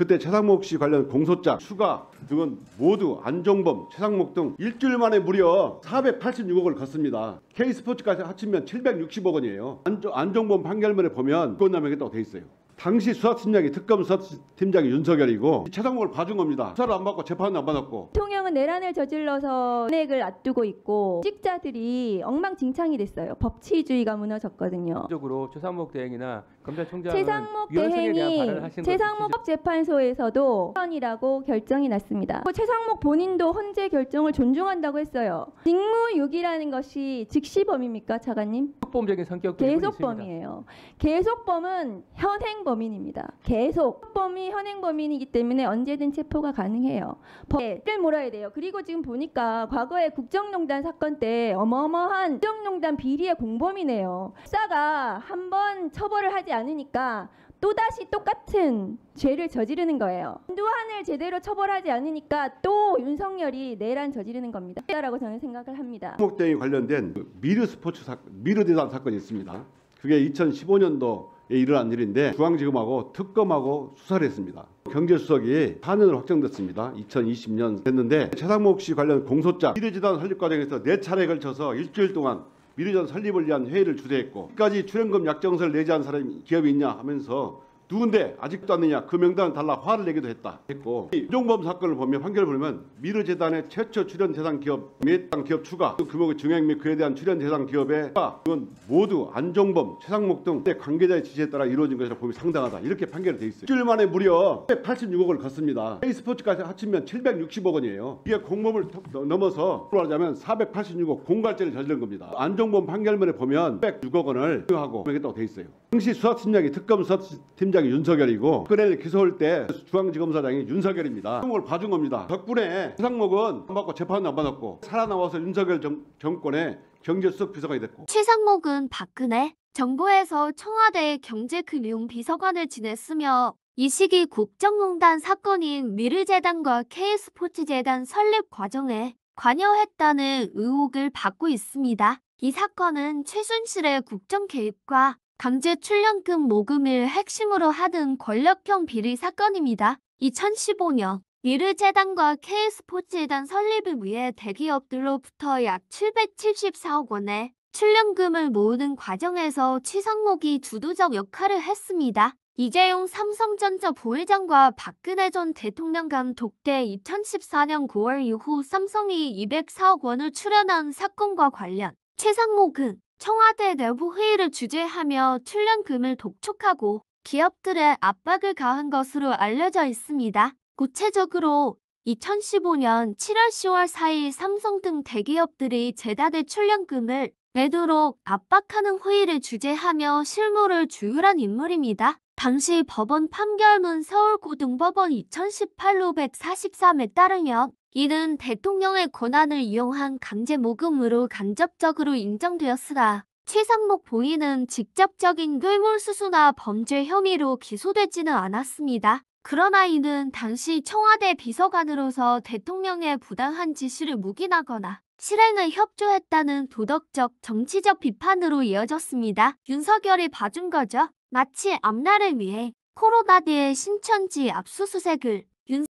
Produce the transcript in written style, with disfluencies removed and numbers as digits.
그때 최상목 씨 관련 공소장, 추가 등은 모두 안종범, 최상목 등 일주일 만에 무려 486억을 걷습니다. K스포츠까지 합치면 760억 원이에요. 안종범 판결문에 보면 권남용했다고 돼 있어요. 당시 수사팀장이 특검 수사팀장이 윤석열이고 최상목을 봐준 겁니다. 수사를 안 받고 재판도 안 받았고. 대통령은 내란을 저질러서 탄핵을 앞두고 있고 직자들이 엉망진창이 됐어요. 법치주의가 무너졌거든요. 적으로 최상목 대행이나 검찰총장은 최상목 위헌성에 대한 발언을 대행이 하신 최상목 재판소에서도 위헌이라고 결정이 났습니다. 최상목 본인도 헌재 결정을 존중한다고 했어요. 직무유기라는 것이 즉시범입니까, 차관님? 계속범적인 성격도 있습니다. 계속범이에요. 계속범은 현행범인입니다. 계속범이 현행범인이기 때문에 언제든 체포가 가능해요. 법을 몰아야 돼요. 그리고 지금 보니까 과거에 국정농단 사건 때 어마어마한 국정농단 비리의 공범이네요. 수사가 한 번 처벌을 하지 않으니까 또다시 똑같은 죄를 저지르는 거예요. 한두한을 제대로 처벌하지 않으니까 또 윤석열이 내란 저지르는 겁니다. 라고 저는 생각을 합니다. 최상목 대행이 관련된 미르대산 사건이 있습니다. 그게 2015년도에 일어난 일인데 중앙지검하고 특검하고 수사를 했습니다. 경제수석이 4년을 확정됐습니다. 2020년 됐는데 최상목 씨 관련 공소장 미르재단 설립 과정에서 4차례에 걸쳐서 일주일 동안 미르재단 설립을 위한 회의를 주재했고 끝까지 출연금 약정서를 내지 않은 사람이 기업이 있냐 하면서 누군데 아직도 안 내냐 그 명단을 달라 화를 내기도 했고 안종범 사건을 보면 판결을 보면 미르재단의 최초 출연 대상 기업 및 기업 추가 규모의 증액 및 그에 대한 출연 대상 기업의 그건 모두 안종범, 최상목 등 관계자의 지시에 따라 이루어진 것이라 봄이 상당하다 이렇게 판결이 돼 있어요. 일주일 만에 무려 186억을 걷습니다. K스포츠까지 합치면 760억 원이에요. 이게 공범을 넘어서 말하자면 486억 공갈죄를 저지른 겁니다. 안종범 판결문에 보면 106억 원을 하고 했다고 돼 있어요. 당시 수사팀장이 특검 수사팀장 윤석열이고 그래 기소할 때 중앙지검사장이 윤석열입니다. 최상목을 봐준 겁니다. 덕분에 최상목은 안 받고 재판도 안 받았고 살아나와서 윤석열 정권의 경제수석 비서관이 됐고 최상목은 박근혜 정부에서 청와대 경제금융비서관을 지냈으며 이 시기 국정농단 사건인 미르재단과 K스포츠재단 설립 과정에 관여했다는 의혹을 받고 있습니다. 이 사건은 최순실의 국정 개입과 강제 출연금 모금을 핵심으로 하던 권력형 비리 사건입니다. 2015년 미르재단과 K스포츠재단 설립을 위해 대기업들로부터 약 774억 원의 출연금을 모으는 과정에서 최상목이 주도적 역할을 했습니다. 이재용 삼성전자 부회장과 박근혜 전 대통령 간 독대 2014년 9월 이후 삼성이 204억 원을 출연한 사건과 관련 최상목은 청와대 내부 회의를 주재하며 출연금을 독촉하고 기업들의 압박을 가한 것으로 알려져 있습니다. 구체적으로 2015년 7월 10월 사이 삼성 등 대기업들이 재단의 출연금을 내도록 압박하는 회의를 주재하며 실무를 주율한 인물입니다. 당시 법원 판결문 서울고등법원 2018-543에 따르면 이는 대통령의 권한을 이용한 강제 모금으로 간접적으로 인정되었으나 최상목 본인은 직접적인 뇌물수수나 범죄 혐의로 기소되지는 않았습니다. 그러나 이는 당시 청와대 비서관으로서 대통령의 부당한 지시를 묵인하거나 실행에 협조했다는 도덕적, 정치적 비판으로 이어졌습니다. 윤석열이 봐준 거죠. 마치 앞날을 위해 코로나 뒤에 신천지 압수수색을